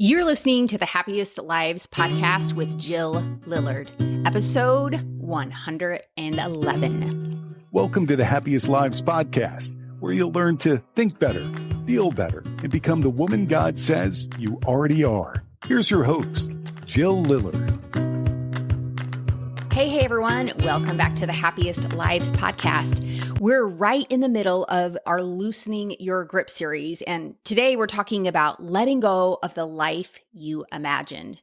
You're listening to the Happiest Lives podcast with Jill Lillard, episode 111. Welcome to the Happiest Lives podcast, where you'll learn to think better, feel better, and become the woman God says you already are. Here's your host, Jill Lillard. Hey, everyone. Welcome back to the Happiest Lives podcast. We're right in the middle of our Loosening Your Grip series, and today we're talking about letting go of the life you imagined.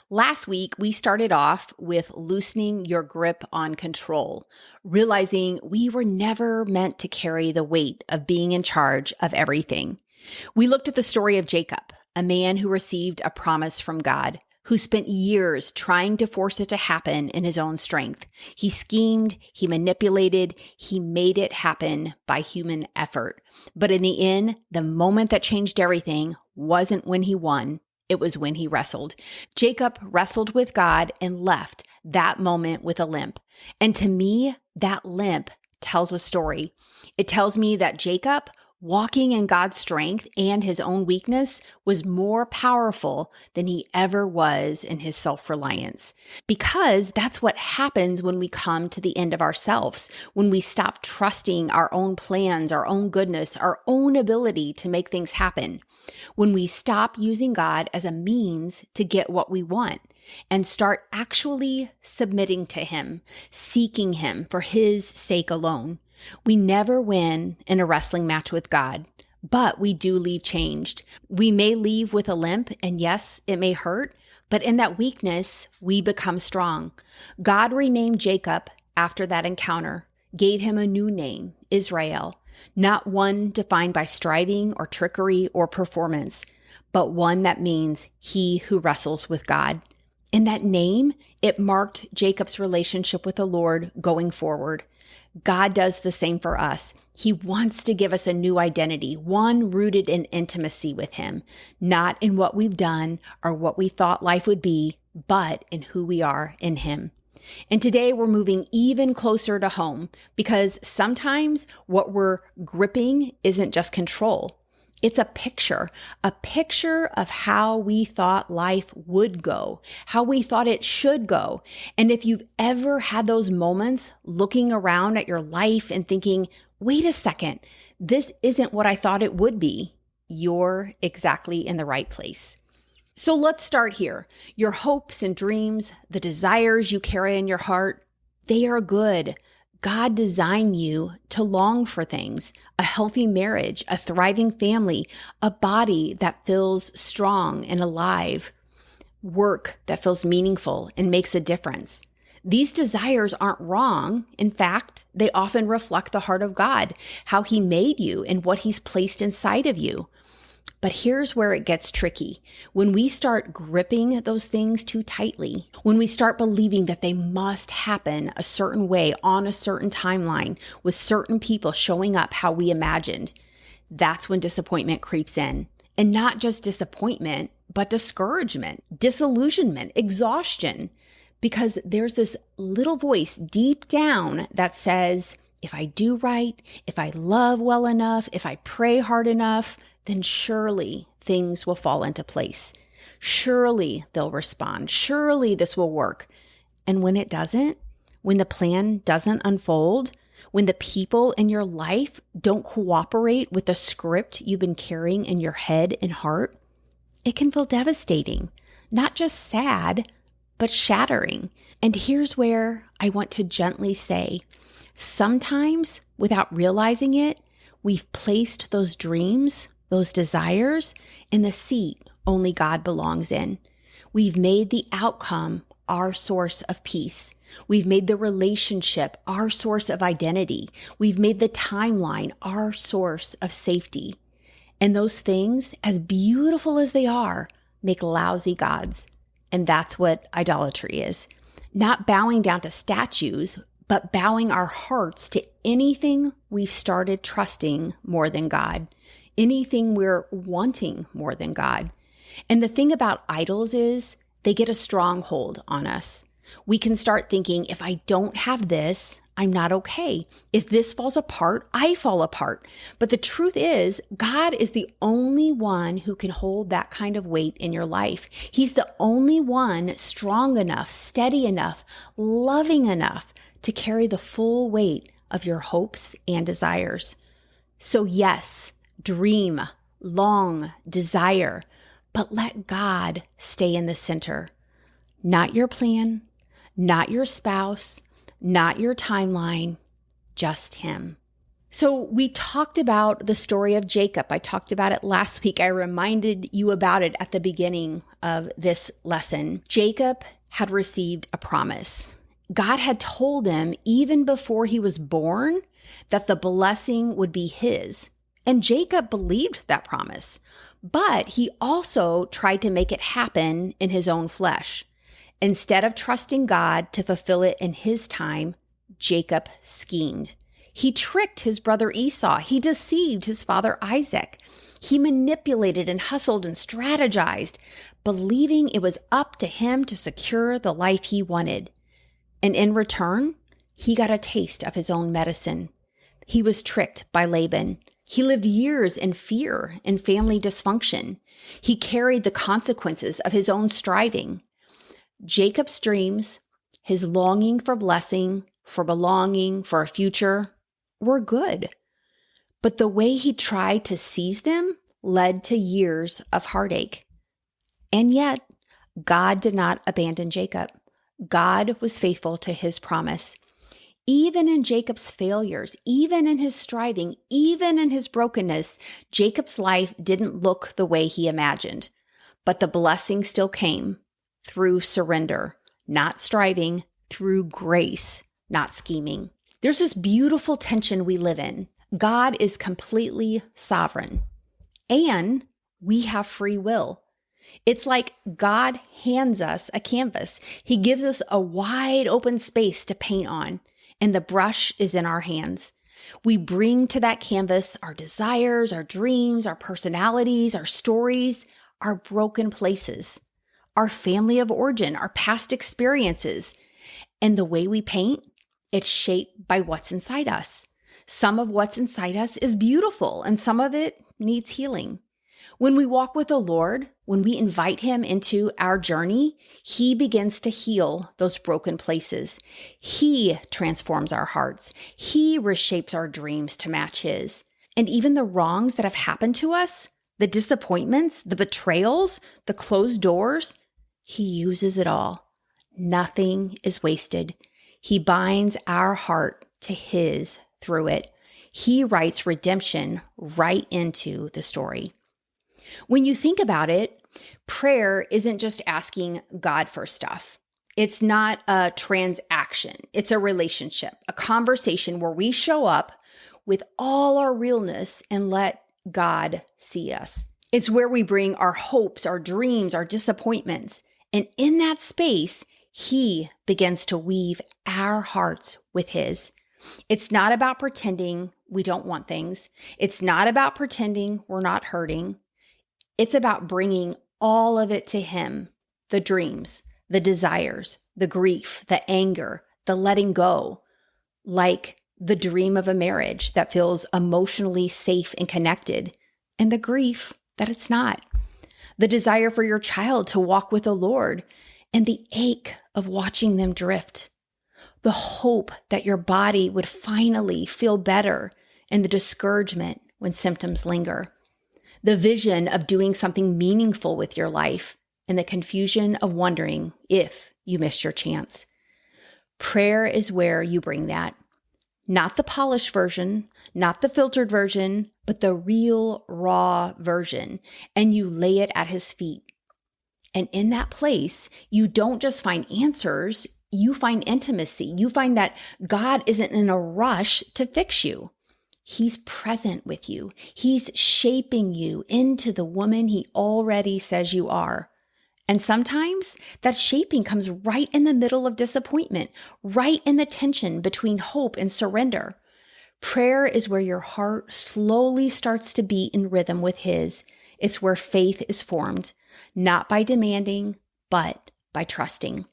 Last week, we started off with loosening your grip on control, realizing we were never meant to carry the weight of being in charge of everything. We looked at the story of Jacob, a man who received a promise from God, who spent years trying to force it to happen in his own strength. He schemed, he manipulated, he made it happen by human effort. But in the end, the moment that changed everything wasn't when he won, it was when he wrestled. Jacob wrestled with God and left that moment with a limp. And to me, that limp tells a story. It tells me that Jacob, walking in God's strength and his own weakness, was more powerful than he ever was in his self-reliance. Because that's what happens when we come to the end of ourselves, when we stop trusting our own plans, our own goodness, our own ability to make things happen. When we stop using God as a means to get what we want and start actually submitting to Him, seeking Him for His sake alone. We never win in a wrestling match with God, but we do leave changed. We may leave with a limp, and yes, it may hurt, but in that weakness, we become strong. God renamed Jacob after that encounter, gave him a new name, Israel, not one defined by striving or trickery or performance, but one that means he who wrestles with God. In that name, it marked Jacob's relationship with the Lord going forward. God does the same for us. He wants to give us a new identity, one rooted in intimacy with Him, not in what we've done or what we thought life would be, but in who we are in Him. And today we're moving even closer to home because sometimes what we're gripping isn't just control. It's a picture of how we thought life would go, how we thought it should go. And if you've ever had those moments looking around at your life and thinking, wait a second, this isn't what I thought it would be, you're exactly in the right place. So let's start here. Your hopes and dreams, the desires you carry in your heart, they are good. God designed you to long for things, a healthy marriage, a thriving family, a body that feels strong and alive, work that feels meaningful and makes a difference. These desires aren't wrong. In fact, they often reflect the heart of God, how He made you and what He's placed inside of you. But here's where it gets tricky. When we start gripping those things too tightly, when we start believing that they must happen a certain way on a certain timeline with certain people showing up how we imagined, that's when disappointment creeps in. And not just disappointment, but discouragement, disillusionment, exhaustion. Because there's this little voice deep down that says, if I do right, if I love well enough, if I pray hard enough, then surely things will fall into place. Surely they'll respond. Surely this will work. And when it doesn't, when the plan doesn't unfold, when the people in your life don't cooperate with the script you've been carrying in your head and heart, it can feel devastating, not just sad, but shattering. And here's where I want to gently say, sometimes without realizing it, we've placed those dreams, those desires in the seat only God belongs in. We've made the outcome our source of peace. We've made the relationship our source of identity. We've made the timeline our source of safety. And those things, as beautiful as they are, make lousy gods. And that's what idolatry is. Not bowing down to statues, but bowing our hearts to anything we've started trusting more than God. Anything we're wanting more than God. And the thing about idols is they get a stronghold on us. We can start thinking, if I don't have this, I'm not okay. If this falls apart, I fall apart. But the truth is, God is the only one who can hold that kind of weight in your life. He's the only one strong enough, steady enough, loving enough to carry the full weight of your hopes and desires. So yes, dream, long, desire, but let God stay in the center. Not your plan, not your spouse, not your timeline, just Him. So we talked about the story of Jacob. I talked about it last week. I reminded you about it at the beginning of this lesson. Jacob had received a promise. God had told him even before he was born that the blessing would be his. And Jacob believed that promise, but he also tried to make it happen in his own flesh. Instead of trusting God to fulfill it in his time, Jacob schemed. He tricked his brother Esau. He deceived his father Isaac. He manipulated and hustled and strategized, believing it was up to him to secure the life he wanted. And in return, he got a taste of his own medicine. He was tricked by Laban. He lived years in fear and family dysfunction. He carried the consequences of his own striving. Jacob's dreams, his longing for blessing, for belonging, for a future, were good. But the way he tried to seize them led to years of heartache. And yet, God did not abandon Jacob. God was faithful to his promise. Even in Jacob's failures, even in his striving, even in his brokenness, Jacob's life didn't look the way he imagined. But the blessing still came. Through surrender, not striving, through grace, not scheming. There's this beautiful tension we live in. God is completely sovereign, and we have free will. It's like God hands us a canvas. He gives us a wide open space to paint on, and the brush is in our hands. We bring to that canvas our desires, our dreams, our personalities, our stories, our broken places, our family of origin, our past experiences. And the way we paint, it's shaped by what's inside us. Some of what's inside us is beautiful, and some of it needs healing. When we walk with the Lord, when we invite Him into our journey, He begins to heal those broken places. He transforms our hearts. He reshapes our dreams to match His. And even the wrongs that have happened to us, the disappointments, the betrayals, the closed doors, He uses it all. Nothing is wasted. He binds our heart to His through it. He writes redemption right into the story. When you think about it, prayer isn't just asking God for stuff. It's not a transaction. It's a relationship, a conversation where we show up with all our realness and let God see us. It's where we bring our hopes, our dreams, our disappointments. And in that space, He begins to weave our hearts with His. It's not about pretending we don't want things. It's not about pretending we're not hurting. It's about bringing all of it to Him, the dreams, the desires, the grief, the anger, the letting go, like the dream of a marriage that feels emotionally safe and connected, and the grief that it's not, the desire for your child to walk with the Lord, and the ache of watching them drift, the hope that your body would finally feel better, and the discouragement when symptoms linger, the vision of doing something meaningful with your life, and the confusion of wondering if you missed your chance. Prayer is where you bring that. Not the polished version, not the filtered version, but the real, raw version. And you lay it at His feet. And in that place, you don't just find answers, you find intimacy. You find that God isn't in a rush to fix you. He's present with you. He's shaping you into the woman He already says you are. And sometimes that shaping comes right in the middle of disappointment, right in the tension between hope and surrender. Prayer is where your heart slowly starts to beat in rhythm with His. It's where faith is formed, not by demanding, but by trusting.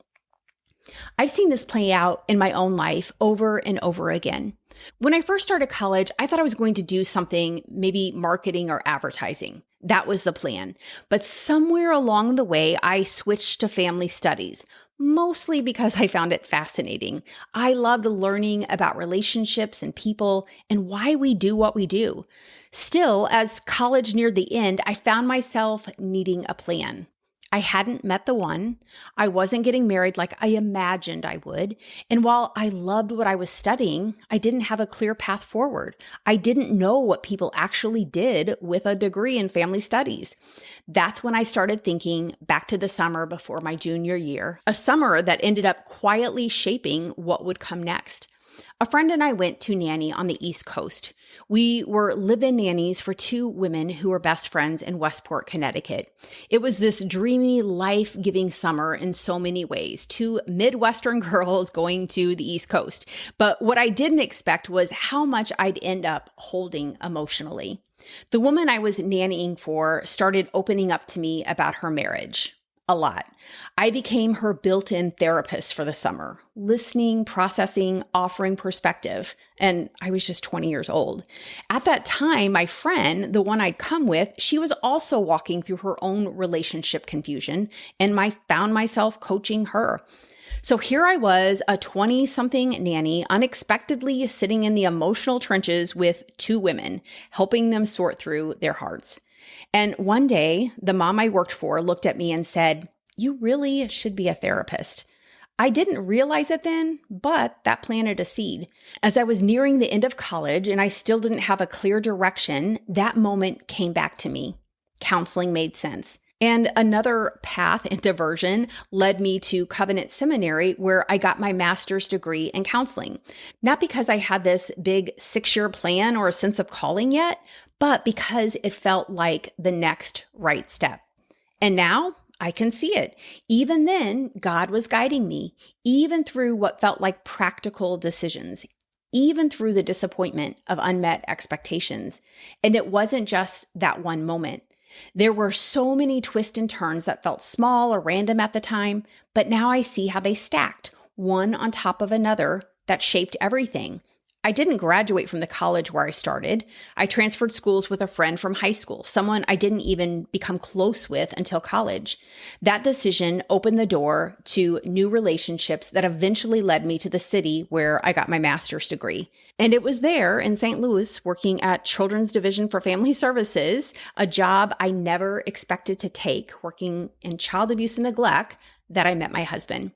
I've seen this play out in my own life over and over again. When I first started college, I thought I was going to do something, maybe marketing or advertising. That was the plan. But somewhere along the way, I switched to family studies, mostly because I found it fascinating. I loved learning about relationships and people and why we do what we do. Still, as college neared the end, I found myself needing a plan. I hadn't met the one. I wasn't getting married like I imagined I would. And while I loved what I was studying, I didn't have a clear path forward. I didn't know what people actually did with a degree in family studies. That's when I started thinking back to the summer before my junior year, a summer that ended up quietly shaping what would come next. A friend and I went to nanny on the East Coast. We were live-in nannies for two women who were best friends in Westport, Connecticut. It was this dreamy, life-giving summer in so many ways. Two Midwestern girls going to the East Coast. But what I didn't expect was how much I'd end up holding emotionally. The woman I was nannying for started opening up to me about her marriage. A lot. I became her built-in therapist for the summer, listening, processing, offering perspective. And I was just 20 years old. At that time, my friend, the one I'd come with, she was also walking through her own relationship confusion, and I found myself coaching her. So here I was, a 20-something nanny, unexpectedly sitting in the emotional trenches with two women, helping them sort through their hearts. And one day, the mom I worked for looked at me and said, "You really should be a therapist." I didn't realize it then, but that planted a seed. As I was nearing the end of college and I still didn't have a clear direction, that moment came back to me. Counseling made sense. And another path and diversion led me to Covenant Seminary, where I got my master's degree in counseling. Not because I had this big 6-year plan or a sense of calling yet, but because it felt like the next right step. And now I can see it. Even then, God was guiding me, even through what felt like practical decisions, even through the disappointment of unmet expectations. And it wasn't just that one moment. There were so many twists and turns that felt small or random at the time, but now I see how they stacked, one on top of another, that shaped everything. I didn't graduate from the college where I started. I transferred schools with a friend from high school, someone I didn't even become close with until college. That decision opened the door to new relationships that eventually led me to the city where I got my master's degree. And it was there in St. Louis, working at Children's Division for Family Services, a job I never expected to take, working in child abuse and neglect, that I met my husband.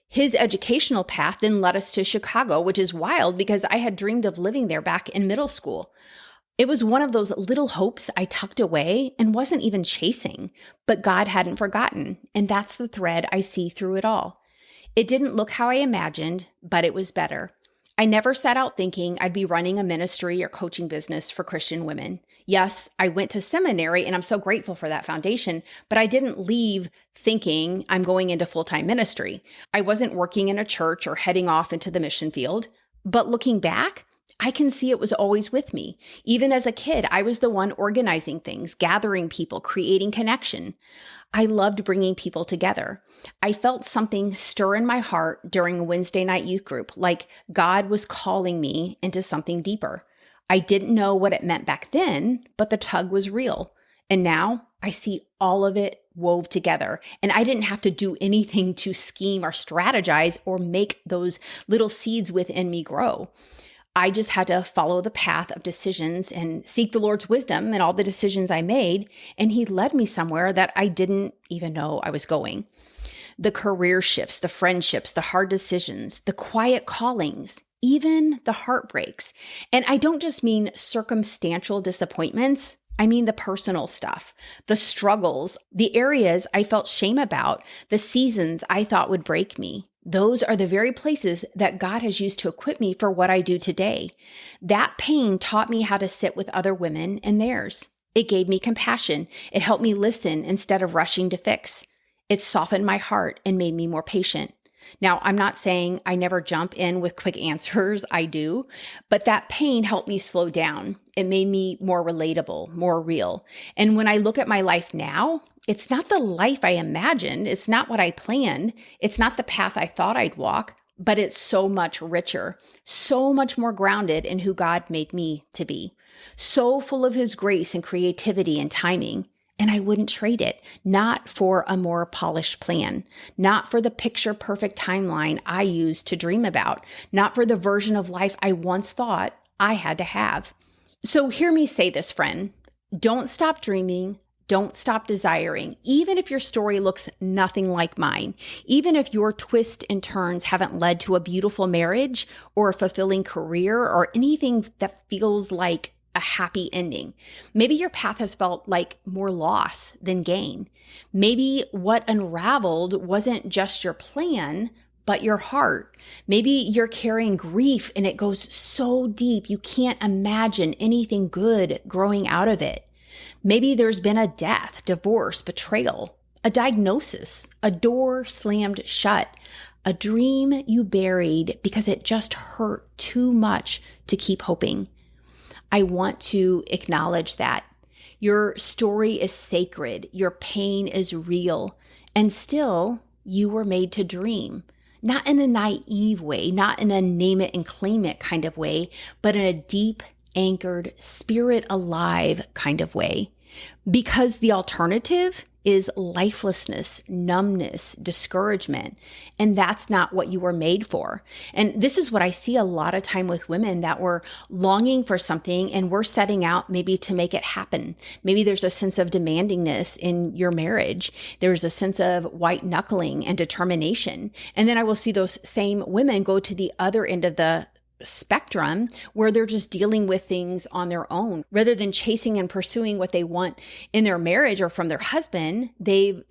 His educational path then led us to Chicago, which is wild because I had dreamed of living there back in middle school. It was one of those little hopes I tucked away and wasn't even chasing, but God hadn't forgotten, and that's the thread I see through it all. It didn't look how I imagined, but it was better. I never set out thinking I'd be running a ministry or coaching business for Christian women. Yes, I went to seminary and I'm so grateful for that foundation, but I didn't leave thinking I'm going into full-time ministry. I wasn't working in a church or heading off into the mission field. But looking back, I can see it was always with me. Even as a kid, I was the one organizing things, gathering people, creating connection. I loved bringing people together. I felt something stir in my heart during a Wednesday night youth group, like God was calling me into something deeper. I didn't know what it meant back then, but the tug was real. And now I see all of it wove together. And I didn't have to do anything to scheme or strategize or make those little seeds within me grow. I just had to follow the path of decisions and seek the Lord's wisdom in all the decisions I made, and He led me somewhere that I didn't even know I was going. The career shifts, the friendships, the hard decisions, the quiet callings, even the heartbreaks. And I don't just mean circumstantial disappointments. I mean the personal stuff, the struggles, the areas I felt shame about, the seasons I thought would break me. Those are the very places that God has used to equip me for what I do today. That pain taught me how to sit with other women and theirs. It gave me compassion. It helped me listen instead of rushing to fix. It softened my heart and made me more patient. Now, I'm not saying I never jump in with quick answers. I do. But that pain helped me slow down. It made me more relatable, more real. And when I look at my life now, It's not the life I imagined. It's not what I planned. It's not the path I thought I'd walk, but it's so much richer, so much more grounded in who God made me to be, so full of His grace and creativity and timing. And I wouldn't trade it, not for a more polished plan, not for the picture perfect timeline I used to dream about, not for the version of life I once thought I had to have. So hear me say this, friend. Don't stop dreaming. Don't stop desiring, even if your story looks nothing like mine, even if your twists and turns haven't led to a beautiful marriage or a fulfilling career or anything that feels like a happy ending. Maybe your path has felt like more loss than gain. Maybe what unraveled wasn't just your plan, but your heart. Maybe you're carrying grief and it goes so deep you can't imagine anything good growing out of it. Maybe there's been a death, divorce, betrayal, a diagnosis, a door slammed shut, a dream you buried because it just hurt too much to keep hoping. I want to acknowledge that. Your story is sacred, your pain is real, and still you were made to dream. Not in a naive way, not in a name it and claim it kind of way, but in a deep, anchored, spirit alive kind of way. Because the alternative is lifelessness, numbness, discouragement. And that's not what you were made for. And this is what I see a lot of time with women that were longing for something and we're setting out maybe to make it happen. Maybe there's a sense of demandingness in your marriage. There's a sense of white-knuckling and determination. And then I will see those same women go to the other end of the spectrum where they're just dealing with things on their own. Rather than chasing and pursuing what they want in their marriage or from their husband, they've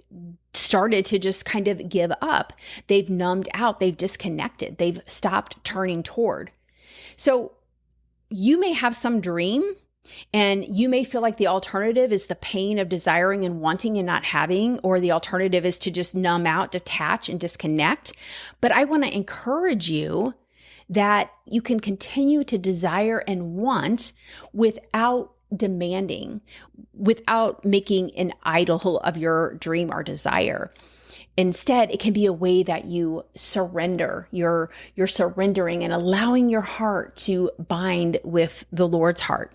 started to just kind of give up. They've numbed out. They've disconnected. They've stopped turning toward. So you may have some dream and you may feel like the alternative is the pain of desiring and wanting and not having, or the alternative is to just numb out, detach, and disconnect. But I want to encourage you that you can continue to desire and want without demanding, without making an idol of your dream or desire. Instead, it can be a way that you surrender. You're surrendering and allowing your heart to bind with the Lord's heart.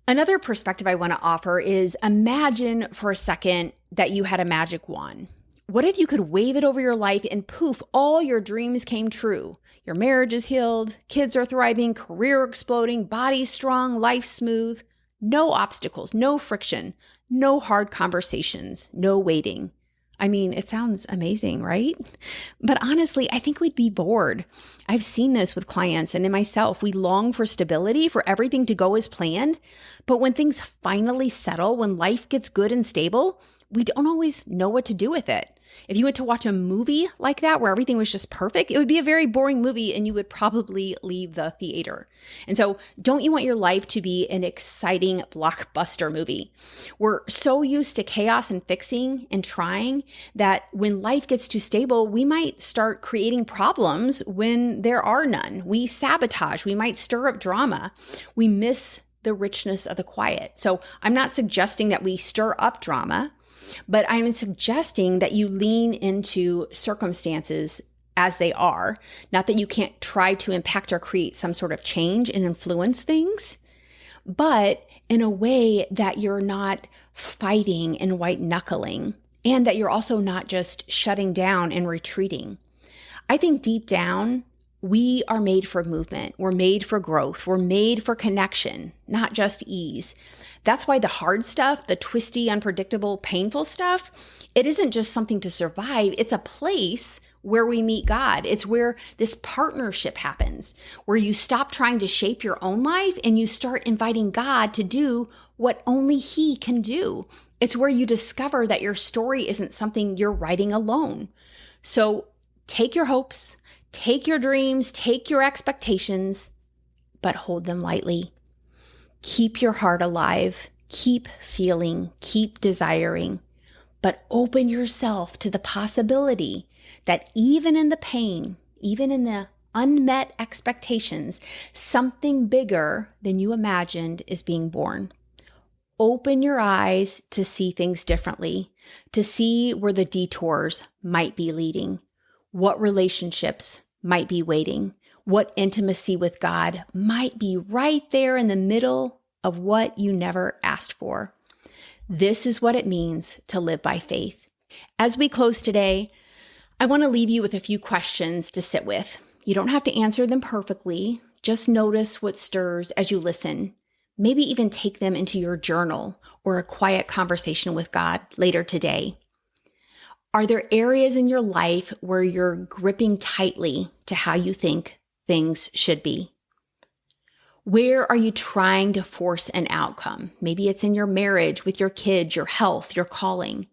Another perspective I want to offer is imagine for a second that you had a magic wand. What if you could wave it over your life and poof, all your dreams came true? Your marriage is healed, kids are thriving, career exploding, body strong, life smooth, no obstacles, no friction, no hard conversations, no waiting. I mean, it sounds amazing, right? But honestly, I think we'd be bored. I've seen this with clients and in myself. We long for stability, for everything to go as planned. But when things finally settle, when life gets good and stable, we don't always know what to do with it. If you went to watch a movie like that where everything was just perfect, it would be a very boring movie and you would probably leave the theater. And so don't you want your life to be an exciting blockbuster movie? We're so used to chaos and fixing and trying that when life gets too stable, we might start creating problems when there are none. We sabotage, we might stir up drama. We miss the richness of the quiet. So I'm not suggesting that we stir up drama, but I'm suggesting that you lean into circumstances as they are, not that you can't try to impact or create some sort of change and influence things, but in a way that you're not fighting and white-knuckling, and that you're also not just shutting down and retreating. I think deep down, we are made for movement. We're made for growth. We're made for connection, not just ease. That's why the hard stuff, the twisty, unpredictable, painful stuff, it isn't just something to survive. It's a place where we meet God. It's where this partnership happens, where you stop trying to shape your own life and you start inviting God to do what only He can do. It's where you discover that your story isn't something you're writing alone. So take your hopes, take your dreams, take your expectations, but hold them lightly. Keep your heart alive, keep feeling, keep desiring, but open yourself to the possibility that even in the pain, even in the unmet expectations, something bigger than you imagined is being born. open your eyes to see things differently, to see where the detours might be leading, what relationships might be waiting, what intimacy with God might be right there in the middle of what you never asked for. This is what it means to live by faith. As we close today, I want to leave you with a few questions to sit with. You don't have to answer them perfectly. Just notice what stirs as you listen. Maybe even take them into your journal or a quiet conversation with God later today. Are there areas in your life where you're gripping tightly to how you think things should be? Where are you trying to force an outcome? Maybe it's in your marriage, with your kids, your health, your calling.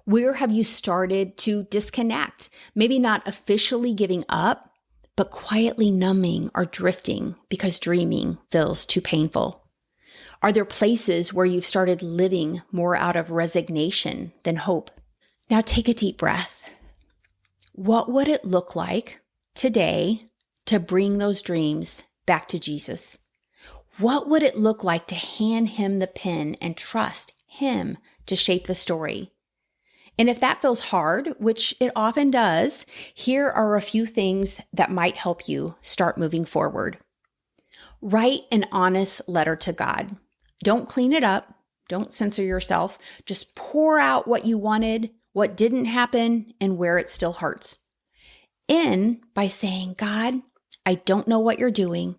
Where have you started to disconnect? Maybe not officially giving up, but quietly numbing or drifting because dreaming feels too painful. Are there places where you've started living more out of resignation than hope? Now take a deep breath. What would it look like today to bring those dreams back to Jesus? What would it look like to hand him the pen and trust him to shape the story? And if that feels hard, which it often does, here are a few things that might help you start moving forward. Write an honest letter to God. Don't clean it up. Don't censor yourself. Just pour out what you wanted, what didn't happen, and where it still hurts. End by saying, God, I don't know what you're doing,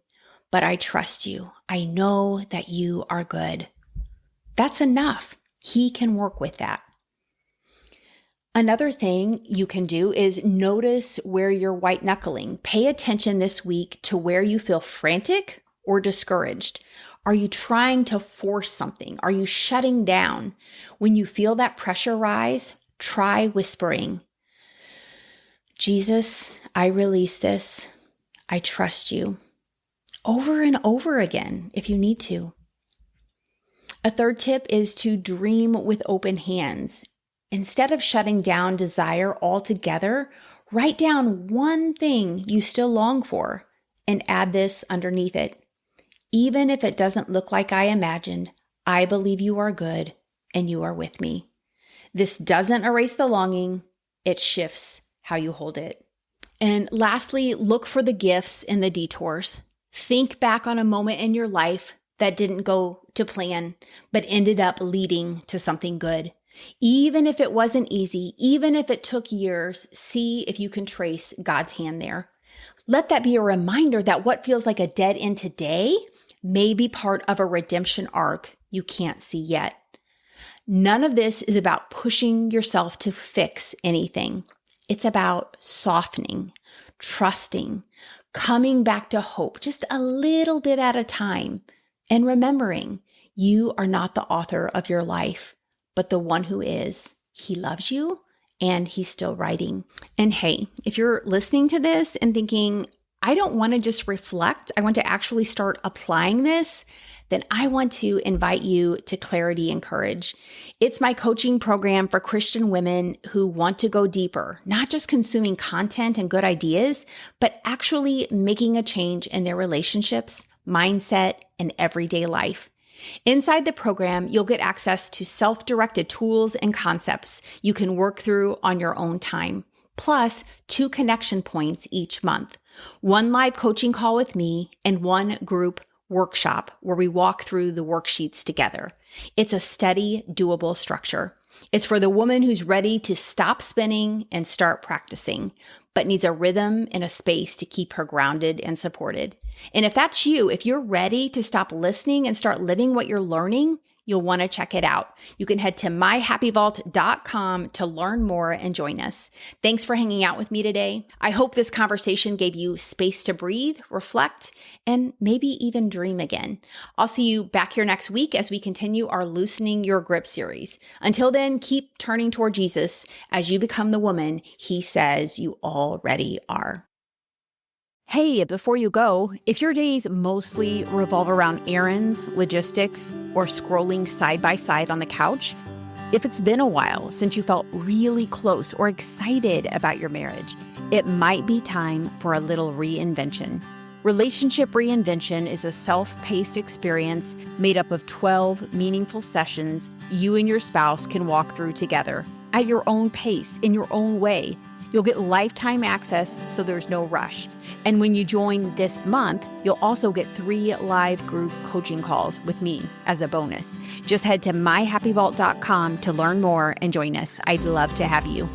but I trust you. I know that you are good. That's enough. He can work with that. Another thing you can do is notice where you're white-knuckling. Pay attention this week to where you feel frantic or discouraged. Are you trying to force something? Are you shutting down? When you feel that pressure rise, try whispering, Jesus, I release this. I trust you. Over and over again if you need to. A third tip is to dream with open hands. Instead of shutting down desire altogether, write down one thing you still long for and add this underneath it. Even if it doesn't look like I imagined, I believe you are good and you are with me. This doesn't erase the longing, it shifts how you hold it. And lastly, look for the gifts in the detours. Think back on a moment in your life that didn't go to plan, but ended up leading to something good. Even if it wasn't easy, even if it took years, see if you can trace God's hand there. Let that be a reminder that what feels like a dead end today may be part of a redemption arc you can't see yet. None of this is about pushing yourself to fix anything. It's about softening, trusting, coming back to hope just a little bit at a time, and remembering you are not the author of your life, but the one who is. He loves you and he's still writing. And hey, if you're listening to this and thinking, I don't want to just reflect, I want to actually start applying this, then I want to invite you to Clarity and Courage. It's my coaching program for Christian women who want to go deeper, not just consuming content and good ideas, but actually making a change in their relationships, mindset, and everyday life. Inside the program, you'll get access to self-directed tools and concepts you can work through on your own time, plus 2 connection points each month, 1 live coaching call with me and 1 group workshop where we walk through the worksheets together. It's a steady, doable structure. It's for the woman who's ready to stop spinning and start practicing, but needs a rhythm and a space to keep her grounded and supported. And if that's you, if you're ready to stop listening and start living what you're learning, you'll want to check it out. You can head to myhappyvault.com to learn more and join us. Thanks for hanging out with me today. I hope this conversation gave you space to breathe, reflect, and maybe even dream again. I'll see you back here next week as we continue our Loosening Your Grip series. Until then, keep turning toward Jesus as you become the woman he says you already are. Hey, before you go, if your days mostly revolve around errands, logistics, or scrolling side by side on the couch, if it's been a while since you felt really close or excited about your marriage, it might be time for a little reinvention. Relationship Reinvention is a self-paced experience made up of 12 meaningful sessions you and your spouse can walk through together at your own pace, in your own way. You'll get lifetime access, so there's no rush. And when you join this month, you'll also get 3 live group coaching calls with me as a bonus. Just head to myhappyvault.com to learn more and join us. I'd love to have you.